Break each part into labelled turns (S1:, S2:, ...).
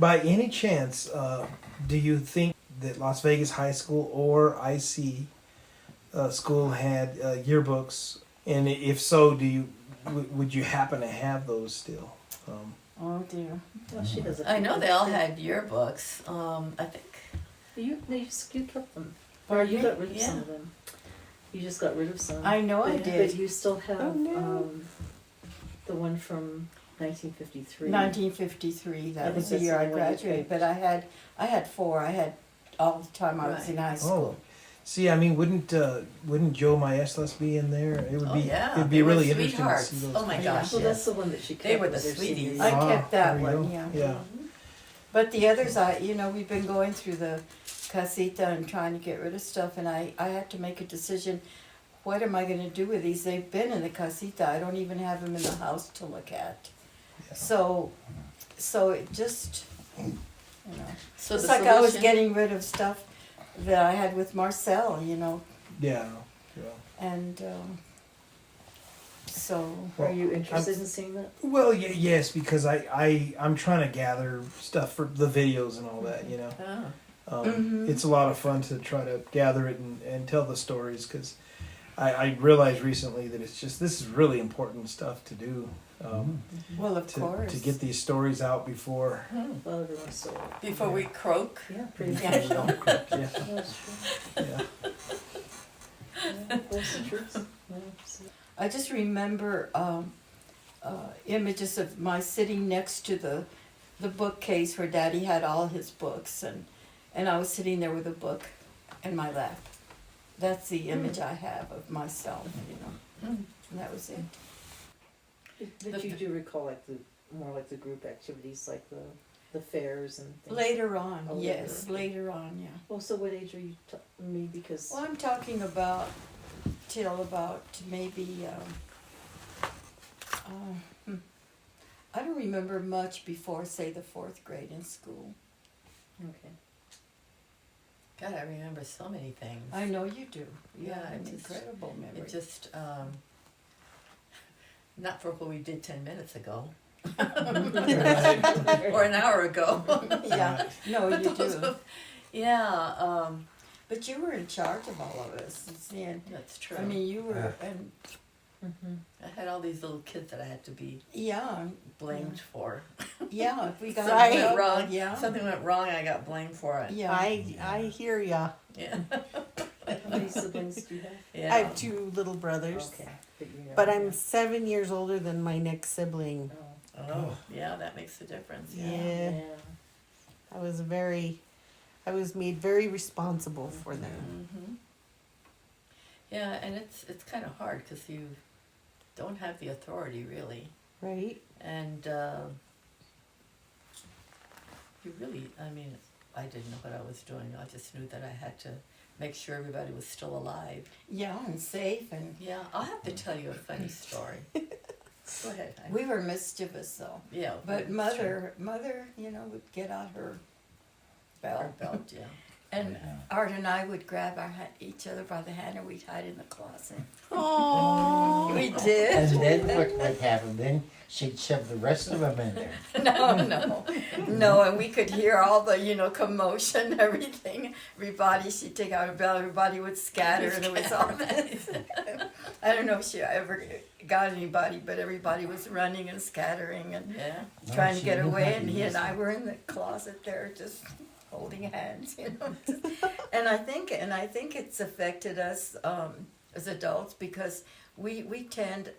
S1: By any chance, do you think that Las Vegas High School or IC school had yearbooks? And if so, would you happen to have those still?
S2: Oh dear.
S3: Well, she does.
S4: I know they all had yearbooks. I think.
S3: You kept them. Or you got rid of some of them. You just got rid of some.
S2: I know I did.
S3: But you still have the one from 1953.
S2: 1953.
S3: I
S2: That
S3: think
S2: was the
S3: that's
S2: year
S3: the
S2: I
S3: one you
S2: graduated.
S3: picked.
S2: But I had 4. I had all the time I was in high school.
S1: See, I mean, wouldn't Joe Maestas be in there? It would
S4: Oh,
S1: be.
S4: yeah.
S1: It'd be
S4: They were
S1: really interesting to
S4: sweethearts.
S1: see those.
S4: Oh my gosh.
S3: Well,
S4: yes.
S3: that's the one that she kept.
S4: They were the
S3: with their
S4: sweeties.
S3: seniors.
S2: I kept that
S1: there you
S2: one.
S1: go.
S2: Yeah.
S1: Yeah.
S2: But the others, we've been going through the casita and trying to get rid of stuff, and I had to make a decision. What am I going to do with these? They've been in the casita. I don't even have them in the house to look at.
S1: Yeah.
S2: So it just,
S4: So
S2: it's
S4: the
S2: like I was
S4: solution-
S2: getting rid of stuff that I had with Marcel,
S1: Yeah. Yeah.
S2: and so.
S3: Are you interested in seeing that?
S1: Well, yes, because I'm trying to gather stuff for the videos and all that.
S4: Oh.
S1: It's a lot of fun to try to gather it and tell the stories because I realized recently that this is really important stuff to do.
S2: Well, of
S1: to
S2: course.
S1: to get these stories out before.
S3: Well, everyone's so.
S4: Before we croak.
S3: Yeah, pretty much.
S2: Yeah.
S1: Yeah.
S3: That's true.
S1: Yeah.
S3: Yeah, that's the truth. Yeah, so-
S2: I just remember images of my sitting next to the bookcase where Daddy had all his books, and I was sitting there with a book in my lap. That's the image I have of myself, and that was it.
S3: But you do recall more like the group activities, like the fairs and things.
S2: Later on,
S3: Oh,
S2: yes,
S3: later.
S2: later on, yeah.
S3: Well, so what age are you? Me because.
S2: Well, I'm talking about till about maybe. I don't remember much before, say, the 4th grade in school.
S3: Okay.
S4: God, I remember so many things.
S2: I know you do. You
S4: Yeah,
S2: have an
S4: it just-
S2: incredible memory.
S4: It just, not for what we did 10 minutes ago.
S1: Right.
S4: Or an hour ago.
S2: Yeah, no,
S4: But
S2: you
S4: those
S2: do.
S4: were- Yeah,
S2: But you were in charge of all of us. And
S4: that's true.
S2: I mean, you were, and
S4: I had all these little kids that I had to be
S2: yeah,
S4: blamed for.
S2: yeah. If we got
S4: Something
S2: in
S4: went
S2: trouble,
S4: wrong.
S2: yeah,
S4: Something went wrong and I got blamed for it.
S2: yeah.
S5: I hear ya.
S4: Yeah.
S3: How many siblings do you have?
S4: Yeah.
S5: I have 2 little brothers,
S3: Okay.
S5: but I'm 7 years older than my next sibling.
S3: Oh,
S4: Oh, yeah, that makes a difference. Yeah.
S5: Yeah,
S3: yeah.
S5: I was made very responsible for them.
S4: Mm-hmm. Yeah, and it's kind of hard because you don't have the authority really,
S5: Right?
S4: and you really, I mean, I didn't know what I was doing. I just knew that I had to make sure everybody was still alive.
S2: Yeah, and safe, and
S4: Yeah, I'll have to tell you a funny story. Go ahead.
S2: we were mischievous though.
S4: Yeah,
S2: But
S4: it's true.
S2: mother, would get out her
S4: Our
S2: belt,
S4: belt, yeah.
S2: and Art and I would grab each other by the hand, and we'd hide in the closet.
S5: Oh,
S2: We did.
S6: And then what would happen? Then she'd shove the rest of them in there.
S2: No, and we could hear all the, commotion, everything. She'd take out her belt, everybody would scatter, and it was all this. I don't know if she ever got anybody, but everybody was running and scattering and
S4: Yeah.
S2: trying
S6: No,
S2: to
S6: she
S2: get
S6: knew
S2: away,
S6: how to
S2: and he
S6: use
S2: and I
S6: it.
S2: were in the closet there just holding hands, And I think it's affected us as adults because we tend,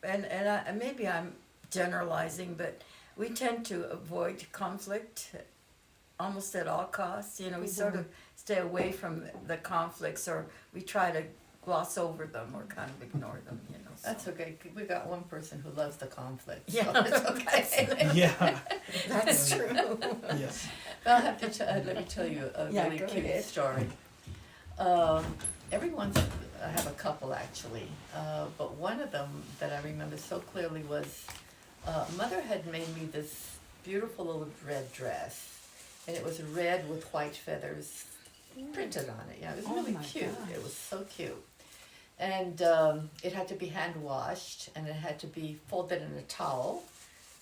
S2: and maybe I'm generalizing, but we tend to avoid conflict almost at all costs. We sort of stay away from the conflicts, or we try to gloss over them or kind of ignore them. So.
S4: That's okay. We got one person who loves the conflict. So
S2: Yeah,
S4: it's okay.
S1: Yeah.
S2: That's true.
S1: Yes.
S4: I'll have to let me tell you a
S2: Yeah,
S4: really
S2: go
S4: cute
S2: ahead.
S4: story. I have a couple actually, but one of them that I remember so clearly was Mother had made me this beautiful little red dress, and it was red with white feathers printed on it. Yeah, it was
S2: Oh
S4: really
S2: my
S4: cute.
S2: gosh.
S4: It was so cute. And it had to be hand washed, and it had to be folded in a towel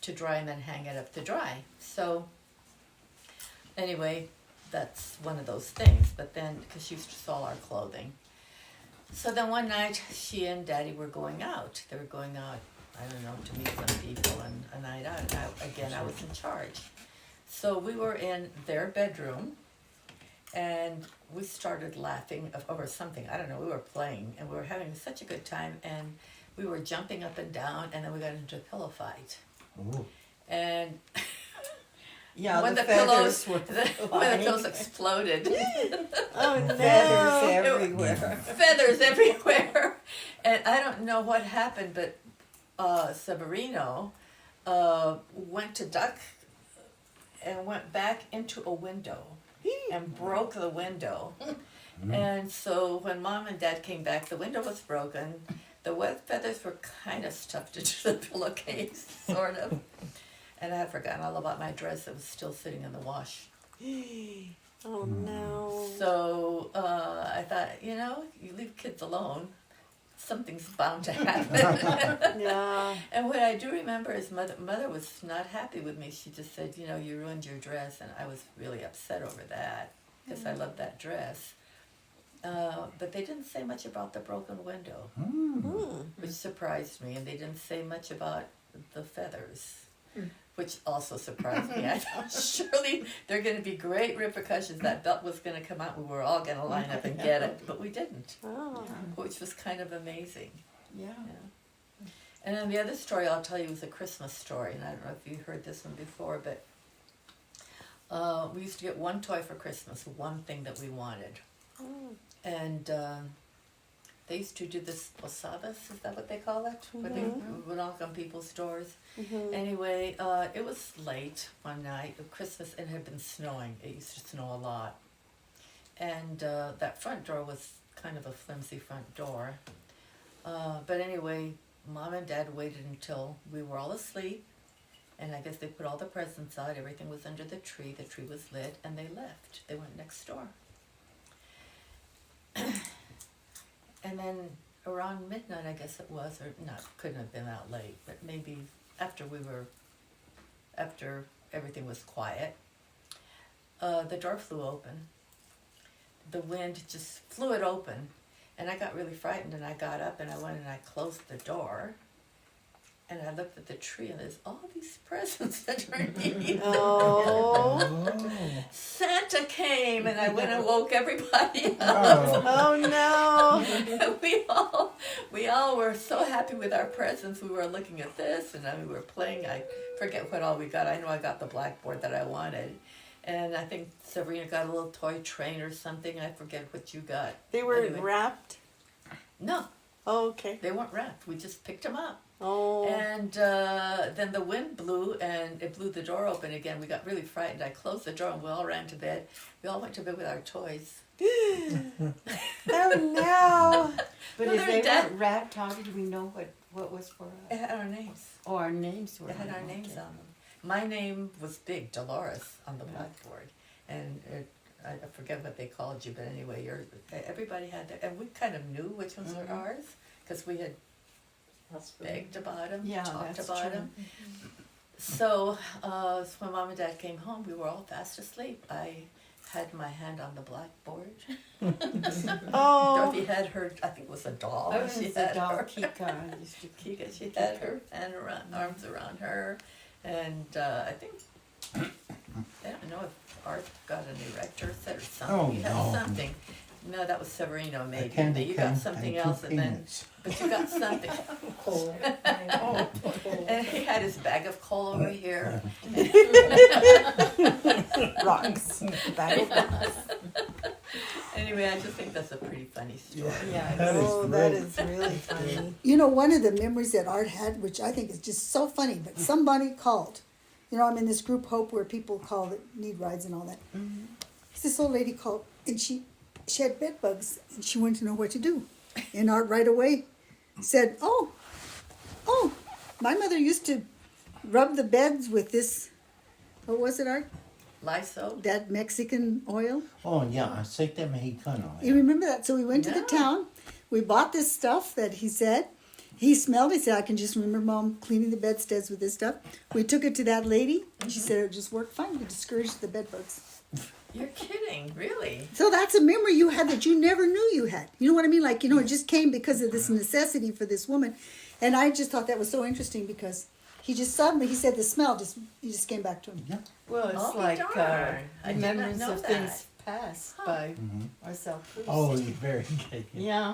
S4: to dry and then hang it up to dry. So anyway, that's one of those things. But then, because she used to sew our clothing. So then one night, she and Daddy were going out. They were going out, I don't know, to meet some people and a night out. And I was in charge. So we were in their bedroom, and we started laughing over something. I don't know, we were playing, and we were having such a good time, and we were jumping up and down, and then we got into a pillow fight.
S6: Ooh.
S4: And
S2: Yeah,
S4: when the
S2: feathers
S4: pillows
S2: were
S4: when the pillows exploded,
S5: Oh no.
S2: feathers everywhere.
S4: feathers everywhere, and I don't know what happened, but Severino went to duck and went back into a window and broke the window. And so when Mom and Dad came back, the window was broken. The wet feathers were kind of stuffed into the pillowcase, sort of. And I had forgotten all about my dress that was still sitting in the wash.
S5: Oh no.
S4: So I thought, you leave kids alone, something's bound to happen.
S5: Yeah.
S4: And what I do remember is mother was not happy with me. She just said, you ruined your dress, and I was really upset over that because I loved that dress. But they didn't say much about the broken window, which surprised me, and they didn't say much about the feathers, which also surprised me. I thought surely there are going to be great repercussions. That belt was going to come out. We were all going to line up and get it, but we didn't,
S5: Oh.
S4: which was kind of amazing.
S2: Yeah.
S4: Yeah. And then the other story I'll tell you is a Christmas story, and I don't know if you heard this one before, but we used to get one toy for Christmas, one thing that we wanted. And they used to do this posadas, is that what they call it? Where they would knock on people's doors. Anyway, it was late one night of Christmas, and it had been snowing. It used to snow a lot. And that front door was kind of a flimsy front door. But anyway, Mom and Dad waited until we were all asleep, and I guess they put all the presents out. Everything was under the tree was lit, and they left. They went next door. And then around midnight, I guess it was, or not, couldn't have been that late, but maybe after everything was quiet, the door flew open. The wind just flew it open, and I got really frightened, and I got up and I went and I closed the door, and I looked at the tree, and there's all these presents underneath.
S5: Oh.
S4: Santa came, and I went and woke everybody up.
S5: Oh no.
S4: We all were so happy with our presents. We were looking at this, and we were playing. I forget what all we got. I know I got the blackboard that I wanted, and I think Sabrina got a little toy train or something. I forget what you got.
S5: They were
S4: Anyway.
S5: wrapped.
S4: No,
S5: Oh, okay.
S4: they weren't wrapped. We just picked them up.
S5: Oh.
S4: And then the wind blew, and it blew the door open again. We got really frightened. I closed the door, and we all ran to bed. We all went to bed with our toys.
S5: Oh no.
S2: But
S4: Well,
S2: if they
S4: they're
S2: weren't wrapped, how did we know what was for
S4: It
S2: us?
S4: had our names.
S2: Oh, our names were
S4: It had
S2: on
S4: our
S2: it,
S4: names
S2: okay.
S4: on them. My name was big, Dolores, on the blackboard. And I forget what they called you, but anyway, everybody had their, and we kind of knew which ones were ours, because we had begged about them,
S2: Yeah,
S4: talked
S2: that's
S4: about
S2: true.
S4: them. So when Mom and Dad came home, we were all fast asleep. I had my hand on the blackboard.
S5: Oh.
S4: Dorothy had her, I think it was a doll.
S2: Oh,
S4: She
S2: it's a
S4: had
S2: doll,
S4: her-
S2: Kika. I used to
S4: Kika, she had her arms around her, and I think, I don't know if Art got an erector set or something.
S6: Oh,
S4: You had
S6: no.
S4: something. No, that was Severino
S6: A
S4: maybe.
S6: candy
S4: But you got
S6: cane
S4: something
S6: and two
S4: else, and then,
S6: peanuts.
S4: but you got something.
S2: coal.
S4: And he had his bag of coal over here.
S5: Rocks. Bag of rocks.
S4: Anyway, I just think that's a pretty funny story.
S2: Yeah,
S1: That is
S5: Oh, that
S1: great.
S5: is really funny.
S7: You know, one of the memories that Art had, which I think is just so funny, but somebody called. You know, I'm in this group Hope where people call that need rides and all that. This old lady called, and she had bed bugs, and she wanted to know what to do. And Art right away said, oh, my mother used to rub the beds with this, what was it, Art?
S4: Lysol.
S7: That Mexican oil.
S6: Oh, yeah, aceite mexicano.
S7: You remember that? So we went to the
S4: No.
S7: town. We bought this stuff that he said. He smelled it. He said, I can just remember Mom cleaning the bedsteads with this stuff. We took it to that lady, and she said it just worked fine to discourage the bed bugs.
S4: You're kidding, really?
S7: So that's a memory you had that you never knew you had. You know what I mean? Like, it just came because of this necessity for this woman. And I just thought that was so interesting because he said the smell he just came back to him.
S6: Yeah.
S2: Well, it's
S4: Oh,
S2: like
S4: darn. I did not
S2: memories
S4: know
S2: of
S4: that.
S2: things past by
S6: Mhm.
S2: Marcel Proust.
S6: Oh, you're very good.
S2: Yeah.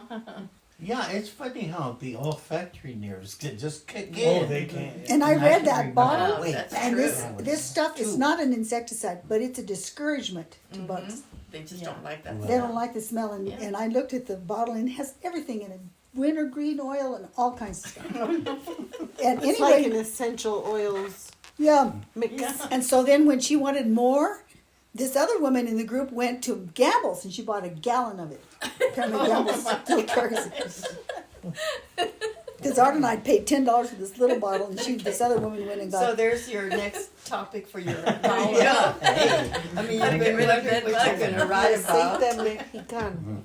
S6: Yeah, it's funny how the olfactory nerves just kick
S1: Oh,
S6: in.
S1: they can.
S7: And I
S6: And
S7: read
S6: can
S7: that
S6: remember-
S7: bottle,
S4: Oh,
S6: wait,
S4: that's
S7: and
S4: true.
S7: this stuff is
S6: Two.
S7: not an insecticide, but it's a discouragement to bugs.
S4: They just
S2: Yeah.
S4: don't like that.
S6: Well,
S7: They don't like the smell, and,
S4: Yeah.
S7: and I looked at the bottle, and it has everything in it. Wintergreen oil and all kinds of stuff. And
S5: It's like an
S7: anyway,
S5: essential oils
S7: yeah.
S5: mix.
S2: Yeah.
S7: And so then when she wanted more, this other woman in the group went to Gamble's and she bought a gallon of it. Apparently Gamble's still carries it. Because Art and I paid $10 for this little bottle, and this other woman went and
S2: So
S7: got.
S2: there's your next topic for your
S4: Yeah.
S6: Hey,
S2: I mean,
S4: Gotta
S2: you've
S4: get
S2: been
S4: rid of
S2: wondering
S4: that
S2: what
S4: bug.
S2: you're going to write about.
S5: Aceite mexicano.